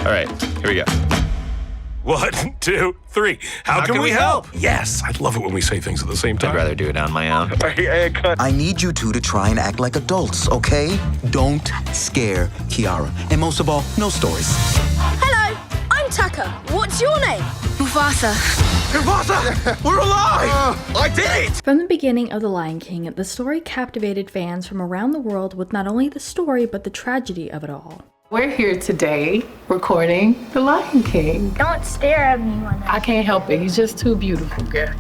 All right, here we go. 1, 2, 3. How can we help? Yes, I love it when we say things at the same time. I'd rather do it on my own. I need you two to try and act like adults, okay? Don't scare Kiara. And most of all, no stories. Hello, I'm Taka. What's your name? Mufasa. Mufasa! We're alive! I did it! From the beginning of The Lion King, the story captivated fans from around the world with not only the story, but the tragedy of it all. We're here today recording The Lion King. Don't stare at me when I can't help it. He's just too beautiful, girl.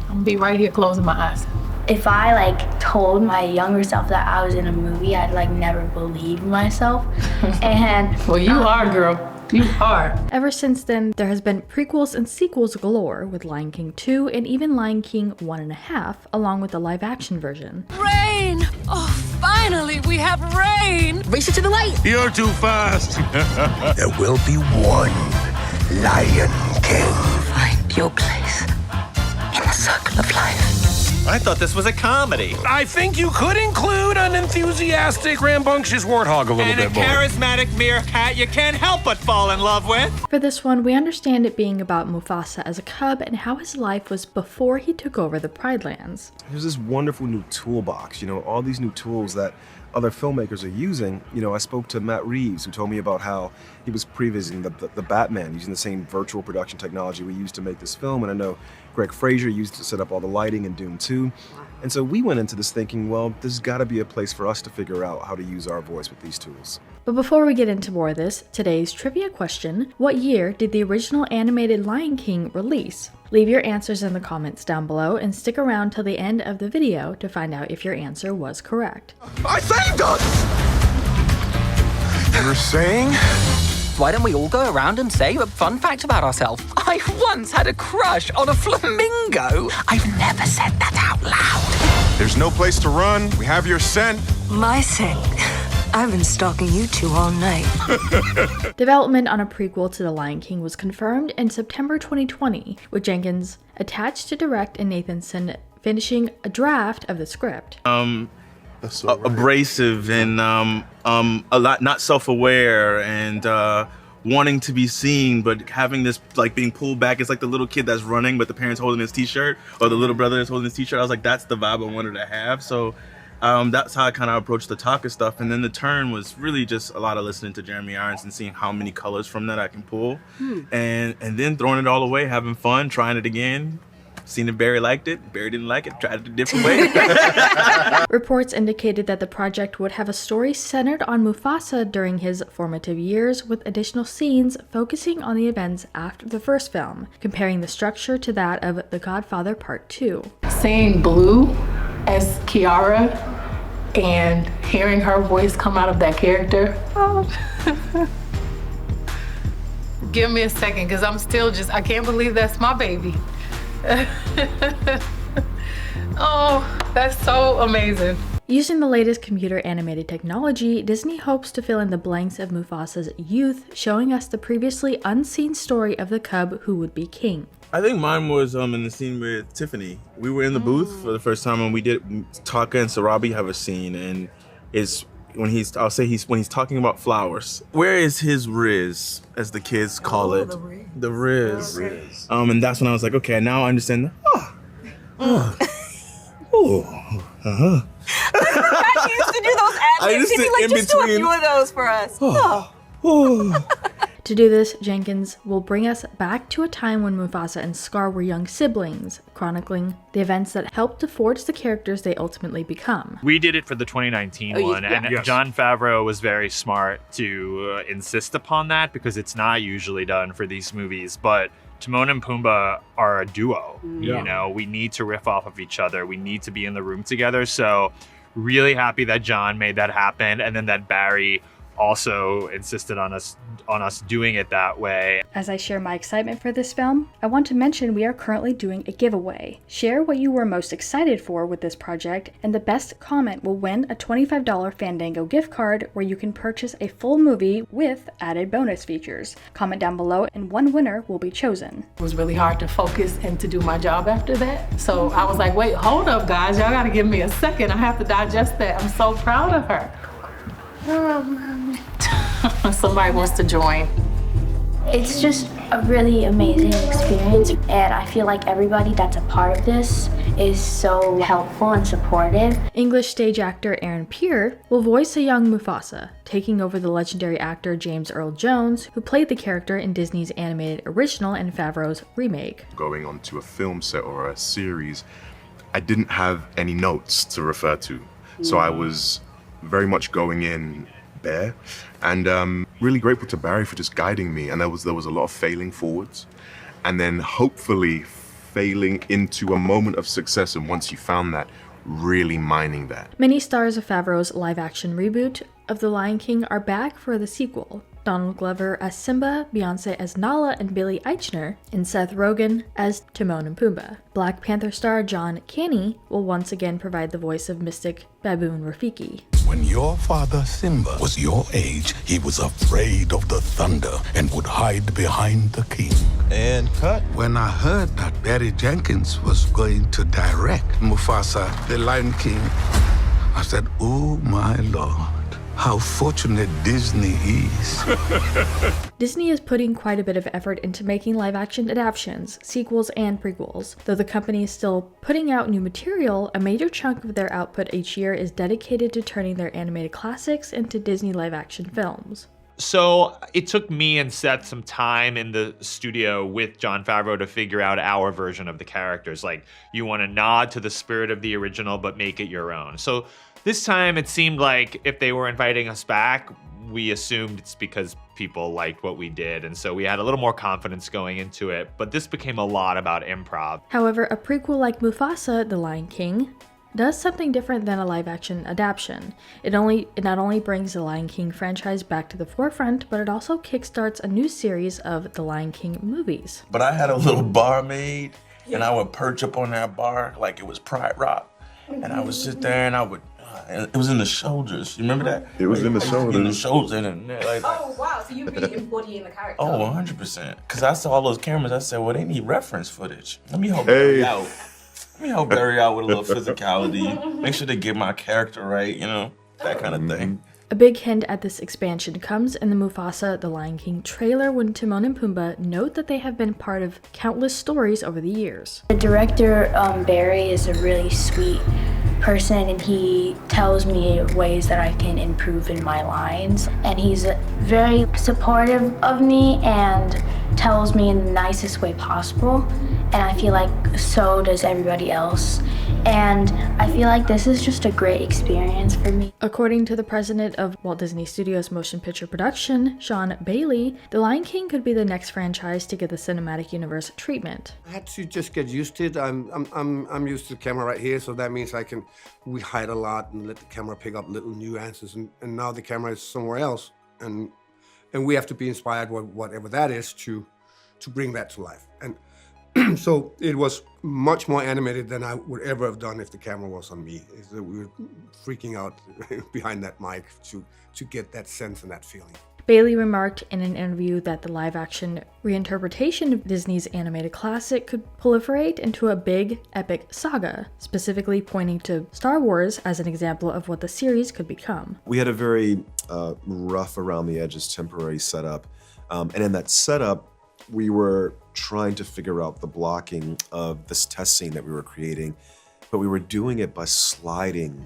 I'm gonna be right here closing my eyes. If I told my younger self that I was in a movie, I'd never believe myself. And well, you are, girl. You are. Ever since then, there has been prequels and sequels galore with Lion King 2 and even Lion King 1.5, along with the live-action version. Rain! Oh, finally, we have rain! race it to the light. You're too fast. There will be one Lion King. Find your place in the circle of life. I thought this was a comedy. I think you could include an enthusiastic, rambunctious warthog a little And bit a more. charismatic meerkat you can't help but fall in love with. For this one, we understand it being about Mufasa as a cub and how his life was before he took over the Pride Lands. There's this wonderful new toolbox, all these new tools that other filmmakers are using. I spoke to Matt Reeves, who told me about how he was pre-visiting the Batman using the same virtual production technology we used to make this film. And I know Greg Fraser used to set up all the lighting in Dune 2. And so we went into this thinking, well, there's got to be a place for us to figure out how to use our voice with these tools. But before we get into more of this, today's trivia question: what year did the original animated Lion King release? Leave your answers in the comments down below and stick around till the end of the video to find out if your answer was correct. I saved us! You were saying? Why don't we all go around and say a fun fact about ourselves? I once had a crush on a flamingo. I've never said that out loud. There's no place to run. We have your scent. My scent. I've been stalking you two all night. Development on a prequel to The Lion King was confirmed in September 2020, with Jenkins attached to direct and Nathanson finishing a draft of the script. Abrasive and a lot not self-aware and wanting to be seen, but having this being pulled back. It's like the little kid that's running, but the parents holding his t-shirt, or the little brother that's holding his t-shirt. I was like, that's the vibe I wanted to have. So that's how I kind of approached the Taka stuff. And then the turn was really just a lot of listening to Jeremy Irons and seeing how many colors from that I can pull, and then throwing it all away, having fun, trying it again. Seen if Barry liked it. Barry didn't like it. Tried it a different way. Reports indicated that the project would have a story centered on Mufasa during his formative years, with additional scenes focusing on the events after the first film, comparing the structure to that of The Godfather Part 2. Seeing Blue as Kiara and hearing her voice come out of that character. Oh. Give me a second, because I'm still I can't believe that's my baby. Oh, that's so amazing. Using the latest computer animated technology, Disney hopes to fill in the blanks of Mufasa's youth, showing us the previously unseen story of the cub who would be king. I think mine was in the scene with Tiffany. We were in the booth for the first time, and we did Taka and Sarabi have a scene, and it's when he's talking about flowers. Where is his Riz, as the kids call it? The Riz. And that's when I was like, okay, now I understand. He used to do those ad-libs. He'd be just do a few of those for us. To do this, Jenkins will bring us back to a time when Mufasa and Scar were young siblings, chronicling the events that helped to forge the characters they ultimately become. We did it for the 2019 one, and Jon Favreau was very smart to insist upon that, because it's not usually done for these movies, but Timon and Pumba are a duo. We need to riff off of each other. We need to be in the room together. So really happy that Jon made that happen, and then that Barry also insisted on us doing it that way. As I share my excitement for this film, I want to mention we are currently doing a giveaway. Share what you were most excited for with this project, and the best comment will win a $25 Fandango gift card where you can purchase a full movie with added bonus features. Comment down below and one winner will be chosen. It was really hard to focus and to do my job after that. So I was like, wait, hold up guys, y'all gotta give me a second. I have to digest that. I'm so proud of her. Oh, mommy. somebody wants to join. It's just a really amazing experience, and I feel like everybody that's a part of this is so helpful and supportive. English stage actor Aaron Pierre will voice a young Mufasa, taking over the legendary actor James Earl Jones, who played the character in Disney's animated original and Favreau's remake. Going onto a film set or a series, I didn't have any notes to refer to, so I was very much going in bare, and really grateful to Barry for just guiding me. And there was a lot of failing forwards, and then hopefully failing into a moment of success. And once you found that, really mining that. Many stars of Favreau's live-action reboot of The Lion King are back for the sequel. Donald Glover as Simba, Beyonce as Nala and Billy Eichner, and Seth Rogen as Timon and Pumba. Black Panther star John Kani will once again provide the voice of mystic Baboon Rafiki. When your father Simba was your age, he was afraid of the thunder and would hide behind the king. And cut. When I heard that Barry Jenkins was going to direct Mufasa The Lion King, I said, oh my Lord. How fortunate Disney is. Disney is putting quite a bit of effort into making live-action adaptations, sequels, and prequels. Though the company is still putting out new material, a major chunk of their output each year is dedicated to turning their animated classics into Disney live-action films. So it took me and Seth some time in the studio with Jon Favreau to figure out our version of the characters. Like, you want to nod to the spirit of the original, but make it your own. So this time it seemed like if they were inviting us back, we assumed it's because people liked what we did. And so we had a little more confidence going into it. But this became a lot about improv. However, a prequel like Mufasa The Lion King does something different than a live-action adaptation. It not only brings the Lion King franchise back to the forefront, but it also kickstarts a new series of the Lion King movies. But I had a little bar made, and I would perch up on that bar like it was Pride Rock. And I would sit there and I would, it was in the shoulders. You remember that? It was in the shoulders. In the shoulders and like. Oh wow! So you really embodying the character. Oh, 100%. Because I saw all those cameras. I said, well, they need reference footage. Let me help Barry out. Let me help Barry out with a little physicality. Make sure they get my character right. You know, that kind of thing. A big hint at this expansion comes in the Mufasa The Lion King trailer when Timon and Pumbaa note that they have been part of countless stories over the years. The director, Barry, is a really sweet person, and he tells me ways that I can improve in my lines. And he's very supportive of me and tells me in the nicest way possible. And I feel like so does everybody else. And I feel like this is just a great experience for me. According to the president of Walt Disney Studios Motion Picture Production, Sean Bailey, The Lion King could be the next franchise to get the cinematic universe treatment. I had to just get used to it. I'm used to the camera right here, so that means we hide a lot and let the camera pick up little nuances. And now the camera is somewhere else, and we have to be inspired whatever that is to bring that to life. And so it was much more animated than I would ever have done if the camera was on me. We were freaking out behind that mic to get that sense and that feeling. Bailey remarked in an interview that the live-action reinterpretation of Disney's animated classic could proliferate into a big, epic saga, specifically pointing to Star Wars as an example of what the series could become. We had a very rough around the edges temporary setup, and in that setup, we were trying to figure out the blocking of this test scene that we were creating, but we were doing it by sliding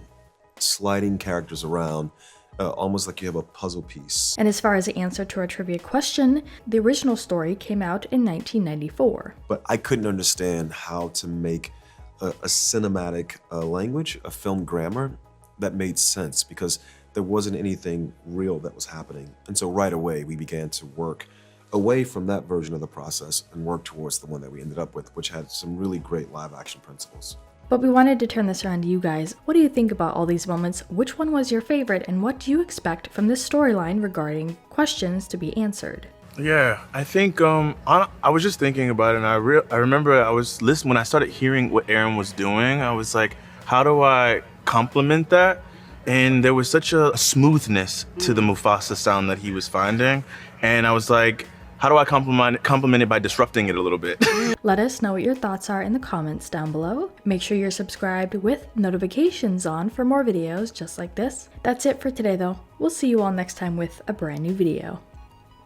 characters around, almost like you have a puzzle piece. And as far as the answer to our trivia question, the original story came out in 1994. But I couldn't understand how to make a cinematic language, a film grammar that made sense, because there wasn't anything real that was happening. And so right away, we began to work away from that version of the process and work towards the one that we ended up with, which had some really great live action principles. But we wanted to turn this around to you guys. What do you think about all these moments? Which one was your favorite, and what do you expect from this storyline regarding questions to be answered? Yeah, I think I was just thinking about it, and I remember I was listening when I started hearing what Aaron was doing. I was like, how do I complement that? And there was such a smoothness to the Mufasa sound that he was finding, and I was like, How do I compliment it by disrupting it a little bit? Let us know what your thoughts are in the comments down below. Make sure you're subscribed with notifications on for more videos just like this. That's it for today though. We'll see you all next time with a brand new video.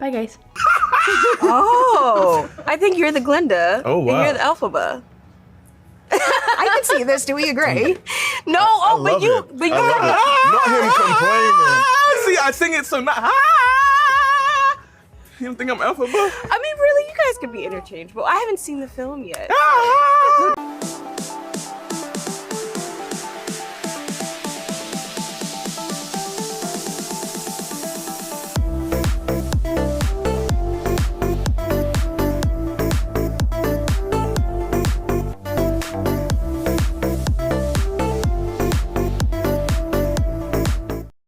Bye guys. Oh, I think you're the Glinda. Oh, wow. And you're the Elphaba. I can see this. Do we agree? No, but you Not him complaining. See, I sing it so not. You don't think I'm Elphaba? I mean, really, you guys could be interchangeable. I haven't seen the film yet.